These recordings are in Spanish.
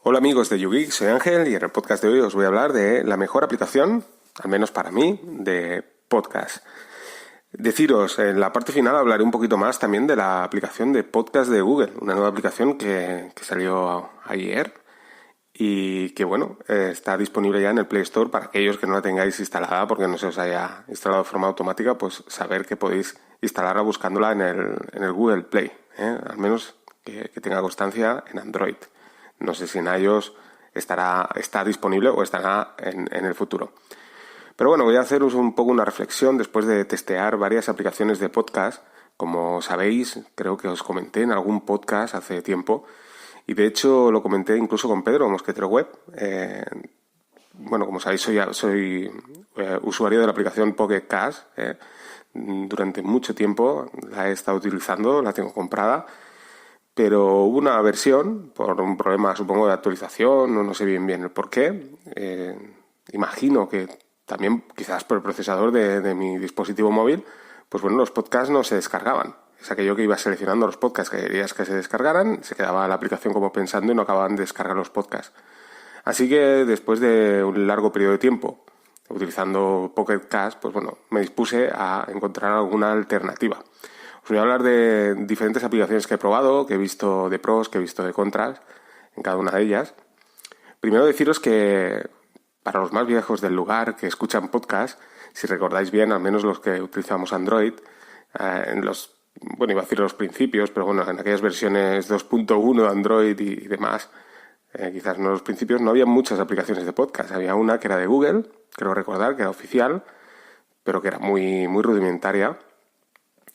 Hola amigos de YouGeek, soy Ángel y en el podcast de hoy os voy a hablar de la mejor aplicación, al menos para mí, de podcast. Deciros, en la parte final hablaré un poquito más también de la aplicación de podcast de Google, una nueva aplicación que salió ayer y que está disponible ya en el Play Store para aquellos que no la tengáis instalada porque no se os haya instalado de forma automática, pues saber que podéis instalarla buscándola en el Google Play, al menos que tenga constancia en Android. No sé si en iOS está disponible o estará en el futuro. Pero bueno, voy a haceros un poco una reflexión después de testear varias aplicaciones de podcast. Como sabéis, creo que os comenté en algún podcast hace tiempo y de hecho lo comenté incluso con Pedro Mosquetero Web. Como sabéis, soy usuario de la aplicación Pocket Cast. Durante mucho tiempo la he estado utilizando, la tengo comprada. Pero hubo una versión, por un problema supongo de actualización, no sé bien el por qué. Imagino que también quizás por el procesador de mi dispositivo móvil, pues bueno, los podcasts no se descargaban. Es aquello que iba seleccionando los podcasts que querías que se descargaran, se quedaba la aplicación como pensando y no acababan de descargar los podcasts. Así que después de un largo periodo de tiempo utilizando Pocket Cast, pues bueno, me dispuse a encontrar alguna alternativa. Os voy a hablar de diferentes aplicaciones que he probado, que he visto de pros, que he visto de contras en cada una de ellas. Primero deciros que para los más viejos del lugar que escuchan podcast, si recordáis bien, al menos los que utilizamos Android, iba a decir los principios, pero bueno, en aquellas versiones 2.1 de Android y demás, quizás no los principios, no había muchas aplicaciones de podcast. Había una que era de Google, creo recordar, que era oficial, pero que era muy, muy rudimentaria.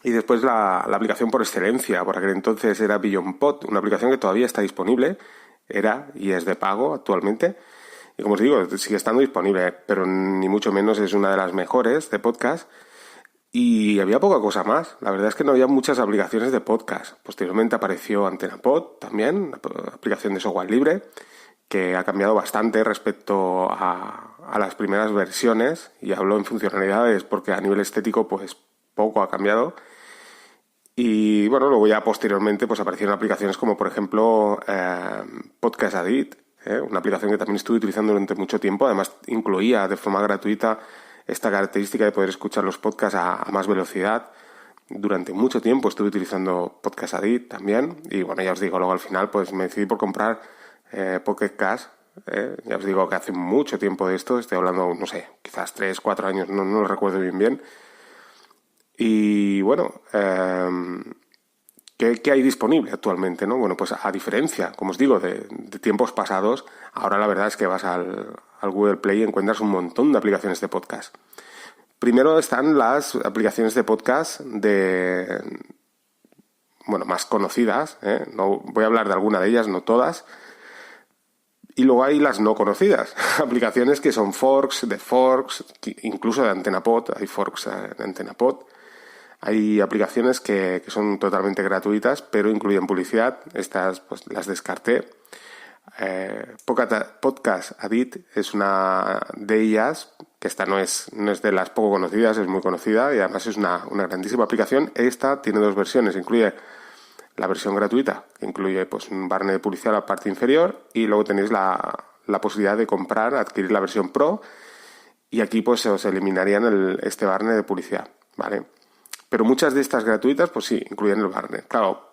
Y después la aplicación por excelencia, por aquel entonces era BeyondPod, una aplicación que todavía está disponible, era y es de pago actualmente. Y como os digo, sigue estando disponible, pero ni mucho menos es una de las mejores de podcast. Y había poca cosa más. La verdad es que no había muchas aplicaciones de podcast. Posteriormente apareció AntennaPod también, una aplicación de software libre, que ha cambiado bastante respecto a las primeras versiones. Y hablo en funcionalidades porque a nivel estético pues poco ha cambiado. Y bueno, luego ya posteriormente pues aparecieron aplicaciones como por ejemplo Podcast Addict, una aplicación que también estuve utilizando durante mucho tiempo. Además incluía de forma gratuita esta característica de poder escuchar los podcasts a más velocidad. Durante mucho tiempo estuve utilizando Podcast Addict también. Y bueno, ya os digo, luego al final pues me decidí por comprar Pocket Cast. Ya os digo que hace mucho tiempo de esto, estoy hablando, no sé, quizás 3, 4 años, no lo recuerdo bien. Y bueno, ¿qué hay disponible actualmente, ¿no? Bueno, pues a diferencia, como os digo, de tiempos pasados, ahora la verdad es que vas al Google Play y encuentras un montón de aplicaciones de podcast. Primero están las aplicaciones de podcast más conocidas, No voy a hablar de alguna de ellas, no todas. Y luego hay las no conocidas, aplicaciones que son forks, incluso de AntennaPod, hay forks de AntennaPod. Hay aplicaciones que son totalmente gratuitas, pero incluyen publicidad. Estas pues las descarté. Podcast Addict es una de ellas, que esta no es de las poco conocidas, es muy conocida y además es una grandísima aplicación. Esta tiene dos versiones, incluye la versión gratuita, que incluye pues un banner de publicidad en la parte inferior, y luego tenéis la posibilidad de adquirir la versión Pro, y aquí pues se os eliminarían este banner de publicidad, ¿vale? Pero muchas de estas gratuitas, pues sí, incluyen el banner. Claro,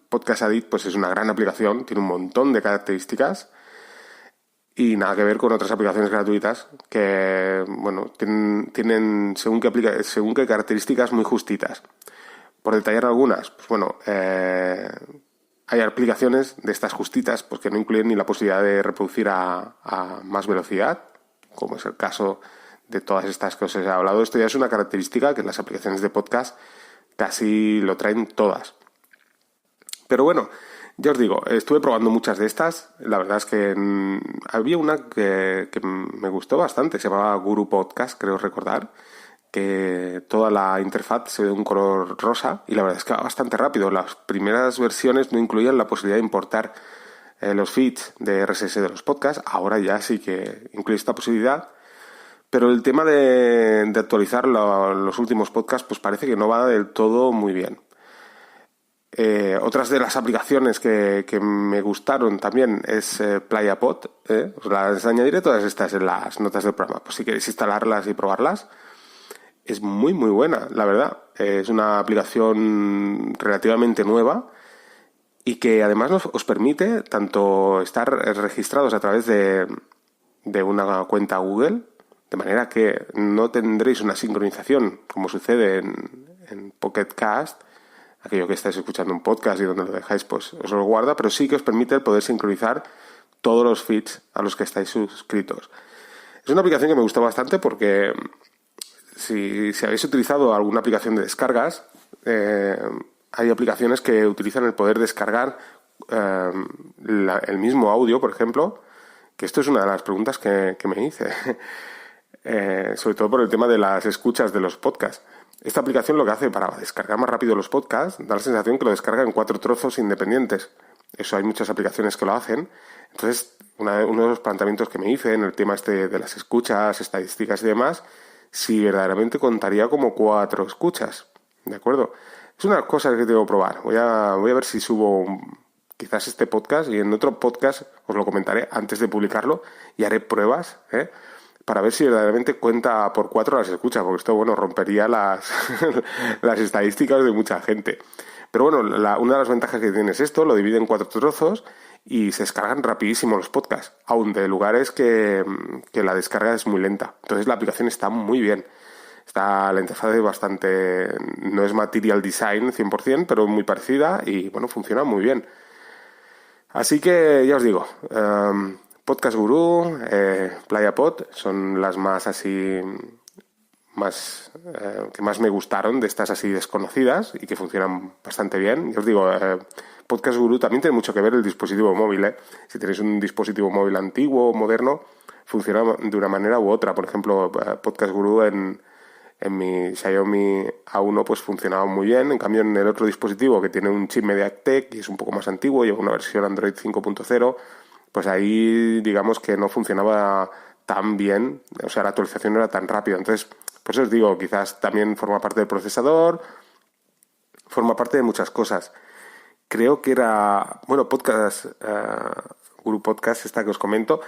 Podcast Addict pues es una gran aplicación, tiene un montón de características y nada que ver con otras aplicaciones gratuitas que, bueno, tienen según qué características muy justitas. Por detallar algunas, pues bueno, hay aplicaciones de estas justitas pues que no incluyen ni la posibilidad de reproducir a más velocidad, como es el caso de todas estas que os he hablado. Esto ya es una característica que las aplicaciones de podcast casi lo traen todas. Pero bueno, ya os digo, estuve probando muchas de estas. La verdad es que había una que me gustó bastante, se llamaba Guru Podcast, creo recordar, que toda la interfaz se ve de un color rosa y la verdad es que va bastante rápido. Las primeras versiones no incluían la posibilidad de importar los feeds de RSS de los podcasts. Ahora ya sí que incluye esta posibilidad. Pero el tema de actualizar los últimos podcasts pues parece que no va del todo muy bien. Otras de las aplicaciones que me gustaron también es PlayaPod. Os las añadiré todas estas en las notas del programa, pues si queréis instalarlas y probarlas. Es muy muy buena, la verdad. Es una aplicación relativamente nueva y que además os permite tanto estar registrados a través de una cuenta Google, de manera que no tendréis una sincronización como sucede en Pocket Cast, aquello que estáis escuchando un podcast y donde lo dejáis pues os lo guarda, pero sí que os permite el poder sincronizar todos los feeds a los que estáis suscritos. Es una aplicación que me gustó bastante porque si habéis utilizado alguna aplicación de descargas, hay aplicaciones que utilizan el poder descargar el mismo audio, por ejemplo, que esto es una de las preguntas que me hice, sobre todo por el tema de las escuchas de los podcasts. Esta aplicación lo que hace para descargar más rápido los podcasts, da la sensación que lo descarga en 4 trozos independientes. Eso hay muchas aplicaciones que lo hacen. Entonces, uno de los planteamientos que me hice en el tema este de las escuchas, estadísticas y demás, si verdaderamente contaría como 4 escuchas, ¿de acuerdo? Es una cosa que tengo que probar. Voy a ver si subo quizás este podcast y en otro podcast os lo comentaré antes de publicarlo y haré pruebas, para ver si verdaderamente cuenta por 4 las escuchas, porque esto, bueno, rompería las estadísticas de mucha gente. Pero bueno, una de las ventajas que tiene es esto, lo divide en 4 trozos y se descargan rapidísimo los podcasts, aun de lugares que la descarga es muy lenta. Entonces la aplicación está muy bien. La interfaz es bastante... no es Material Design 100%, pero muy parecida y bueno, funciona muy bien. Así que ya os digo, Podcast Guru, PlayaPod son las más así... que más me gustaron de estas así desconocidas y que funcionan bastante bien. Y os digo, Podcast Guru también tiene mucho que ver el dispositivo móvil. Si tenéis un dispositivo móvil antiguo o moderno, funciona de una manera u otra. Por ejemplo, Podcast Guru en mi Xiaomi A1 pues funcionaba muy bien. En cambio, en el otro dispositivo que tiene un chip MediaTek y es un poco más antiguo, lleva una versión Android 5.0, pues ahí digamos que no funcionaba tan bien. O sea, la actualización no era tan rápida. Entonces, por eso os digo, quizás también forma parte del procesador, forma parte de muchas cosas. Creo que era, bueno, Podcast, Guru Podcast, esta que os comento,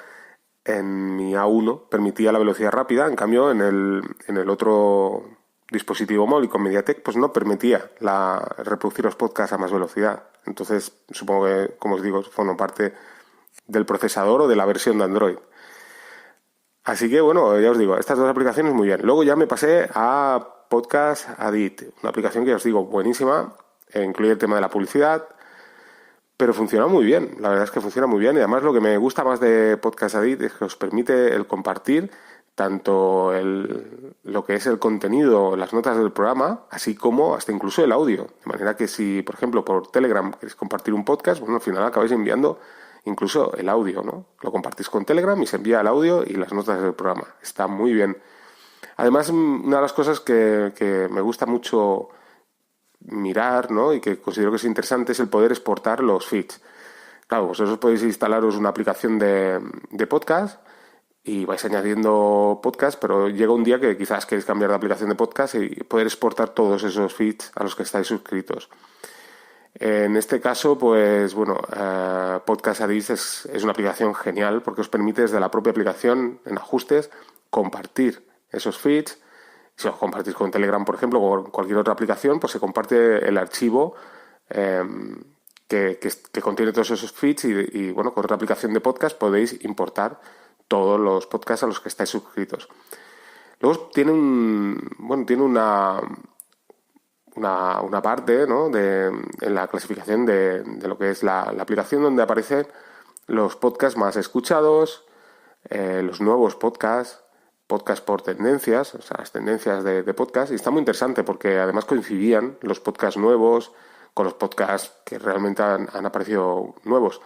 en mi A1 permitía la velocidad rápida, en cambio en el otro dispositivo móvil con MediaTek pues no permitía reproducir los podcasts a más velocidad. Entonces, supongo que, como os digo, forma parte del procesador o de la versión de Android. Así que, bueno, ya os digo, estas dos aplicaciones muy bien. Luego ya me pasé a Podcast Addict, una aplicación que os digo buenísima, incluye el tema de la publicidad, pero funciona muy bien. La verdad es que funciona muy bien y además lo que me gusta más de Podcast Addict es que os permite el compartir tanto lo que es el contenido, las notas del programa, así como hasta incluso el audio. De manera que si, por ejemplo, por Telegram queréis compartir un podcast, bueno, al final acabáis enviando incluso el audio, ¿no? Lo compartís con Telegram y se envía el audio y las notas del programa. Está muy bien. Además, una de las cosas que me gusta mucho mirar, ¿no? Y que considero que es interesante es el poder exportar los feeds. Claro, vosotros podéis instalaros una aplicación de podcast y vais añadiendo podcast, pero llega un día que quizás queréis cambiar de aplicación de podcast y poder exportar todos esos feeds a los que estáis suscritos. En este caso, pues bueno, Podcast Addict es una aplicación genial porque os permite desde la propia aplicación, en ajustes, compartir esos feeds. Si os compartís con Telegram, por ejemplo, o con cualquier otra aplicación, pues se comparte el archivo que contiene todos esos feeds y bueno, con otra aplicación de podcast podéis importar todos los podcasts a los que estáis suscritos. Luego tiene una parte, ¿no? en la clasificación de lo que es la aplicación donde aparecen los podcasts más escuchados, los nuevos podcasts por tendencias, o sea, las tendencias de podcast, y está muy interesante porque además coincidían los podcasts nuevos con los podcasts que realmente han aparecido nuevos.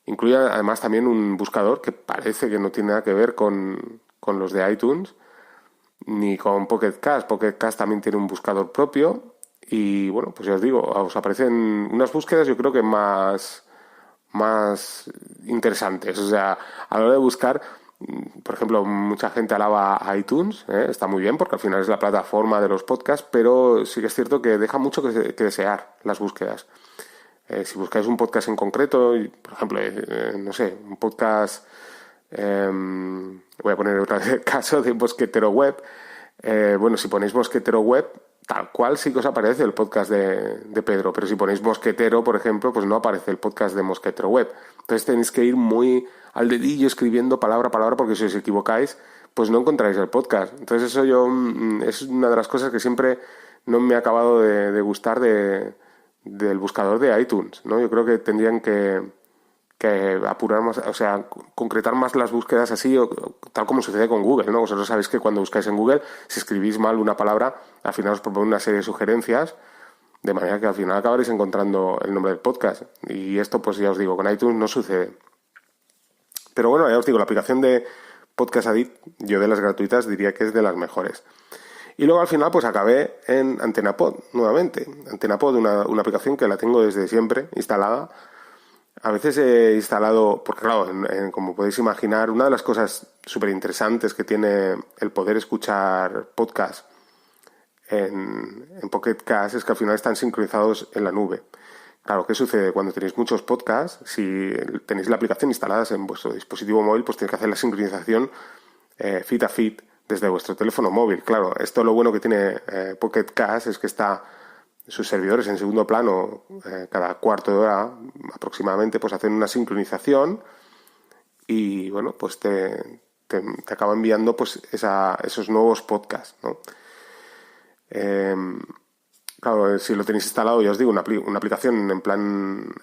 Incluye además también un buscador que parece que no tiene nada que ver con los de iTunes ni con Pocket Cast. Pocket Cast también tiene un buscador propio y bueno, pues ya os digo, os aparecen unas búsquedas yo creo que más interesantes. O sea, a la hora de buscar Por ejemplo, mucha gente alaba a iTunes, está muy bien porque al final es la plataforma de los podcasts, pero sí que es cierto que deja mucho que desear las búsquedas. Si buscáis un podcast en concreto, por ejemplo, no sé, un podcast, voy a poner otra vez el caso de Mosquetero Web. Bueno, si ponéis Mosquetero Web, tal cual sí que os aparece el podcast de Pedro, pero si ponéis Mosquetero, por ejemplo, pues no aparece el podcast de Mosquetero Web. Entonces tenéis que ir muy al dedillo escribiendo palabra a palabra, porque si os equivocáis, pues no encontráis el podcast. Entonces eso es una de las cosas que siempre no me ha acabado de gustar del buscador de iTunes, ¿no? Yo creo que tendrían que apurar más, o sea, concretar más las búsquedas así, tal como sucede con Google, ¿no? Vosotros sabéis que cuando buscáis en Google, si escribís mal una palabra, al final os propone una serie de sugerencias, de manera que al final acabaréis encontrando el nombre del podcast. Y esto, pues ya os digo, con iTunes no sucede. Pero bueno, ya os digo, la aplicación de Podcast Addict, yo de las gratuitas diría que es de las mejores. Y luego al final pues acabé en AntenaPod nuevamente. AntenaPod, una aplicación que la tengo desde siempre instalada. A veces he instalado, porque claro, como podéis imaginar, una de las cosas súper interesantes que tiene el poder escuchar podcast en Pocket Cast es que al final están sincronizados en la nube. Claro, ¿qué sucede? Cuando tenéis muchos podcasts, si tenéis la aplicación instalada en vuestro dispositivo móvil, pues tenéis que hacer la sincronización feed a feed desde vuestro teléfono móvil. Claro, esto lo bueno que tiene Pocket Cast es que está sus servidores en segundo plano cada cuarto de hora aproximadamente, pues hacen una sincronización y bueno, pues te acaba enviando pues esos nuevos podcasts, ¿no? Claro, si lo tenéis instalado, ya os digo, una aplicación en plan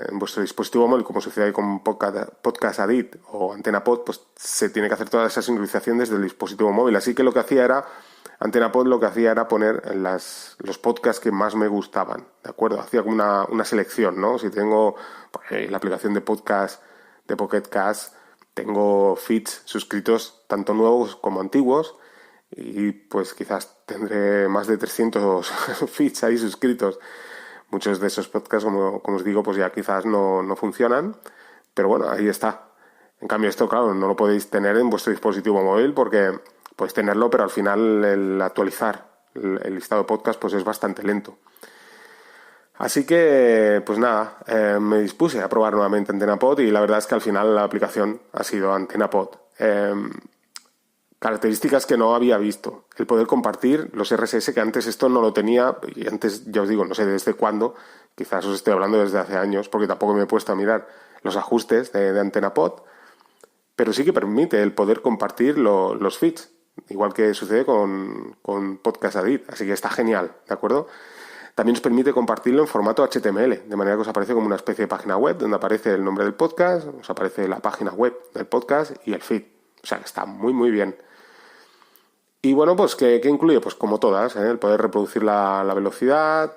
en vuestro dispositivo móvil, como sucede con Podcast Addict o AntenaPod, pues se tiene que hacer toda esa sincronización desde el dispositivo móvil. Así que lo que hacía era, AntenaPod lo que hacía era poner los podcasts que más me gustaban, ¿de acuerdo? Hacía como una selección, ¿no? Si tengo pues, la aplicación de podcast de Pocket Cast, tengo feeds suscritos tanto nuevos como antiguos, y pues quizás tendré más de 300 feeds ahí suscritos. Muchos de esos podcasts, como os digo, pues ya quizás no funcionan, pero bueno, ahí está. En cambio esto, claro, no lo podéis tener en vuestro dispositivo móvil porque podéis tenerlo, pero al final el actualizar el listado de podcast pues es bastante lento. Así que, pues nada, me dispuse a probar nuevamente AntenaPod y la verdad es que al final la aplicación ha sido AntenaPod. Características que no había visto. El poder compartir los RSS, que antes esto no lo tenía, y antes, ya os digo, no sé desde cuándo, quizás os estoy hablando desde hace años, porque tampoco me he puesto a mirar los ajustes de AntenaPod, pero sí que permite el poder compartir los feeds, igual que sucede con Podcast Addict, así que está genial, ¿de acuerdo? También os permite compartirlo en formato HTML, de manera que os aparece como una especie de página web donde aparece el nombre del podcast, os aparece la página web del podcast y el feed. O sea que está muy muy bien. Y bueno, pues ¿qué incluye? Pues como todas, el poder reproducir la velocidad,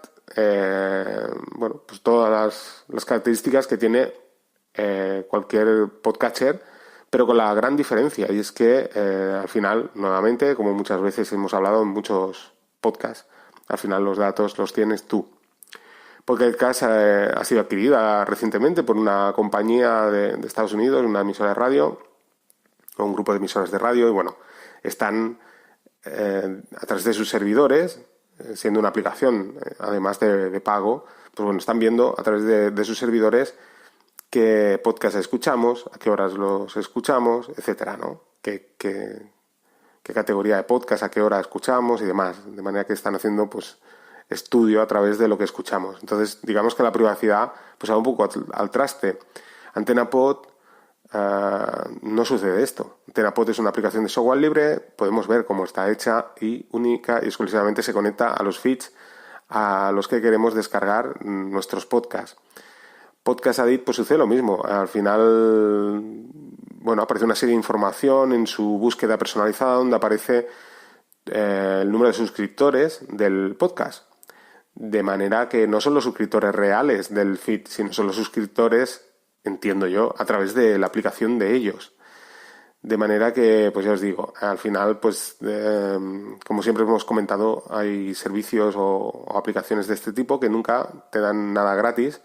bueno, pues todas las características que tiene cualquier podcatcher, pero con la gran diferencia, y es que al final, nuevamente, como muchas veces hemos hablado en muchos podcasts, al final los datos los tienes tú. Pocket Cast ha sido adquirida recientemente por una compañía de Estados Unidos, una emisora de radio, o un grupo de emisoras de radio, y bueno, están a través de sus servidores, siendo una aplicación además de pago, pues bueno, están viendo a través de sus servidores qué podcast escuchamos, a qué horas los escuchamos, etcétera, ¿no? Qué categoría de podcast, a qué hora escuchamos y demás, de manera que están haciendo pues estudio a través de lo que escuchamos. Entonces, digamos que la privacidad pues va un poco al traste. AntenaPod no sucede esto. AntenaPod es una aplicación de software libre, podemos ver cómo está hecha y única y exclusivamente se conecta a los feeds a los que queremos descargar nuestros podcasts. Podcast Addict pues sucede lo mismo. Al final, bueno, aparece una serie de información en su búsqueda personalizada donde aparece el número de suscriptores del podcast. De manera que no son los suscriptores reales del feed, sino son los suscriptores, entiendo yo, a través de la aplicación de ellos. De manera que, pues ya os digo, al final, pues como siempre hemos comentado, hay servicios o aplicaciones de este tipo que nunca te dan nada gratis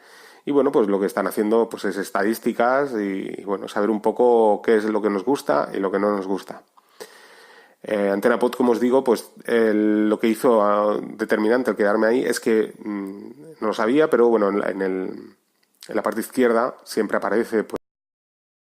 Y bueno, pues lo que están haciendo pues es estadísticas y bueno, saber un poco qué es lo que nos gusta y lo que no nos gusta. Antena Pod, como os digo, pues lo que hizo determinante al quedarme ahí es que no lo sabía, pero bueno, en la parte izquierda siempre aparece pues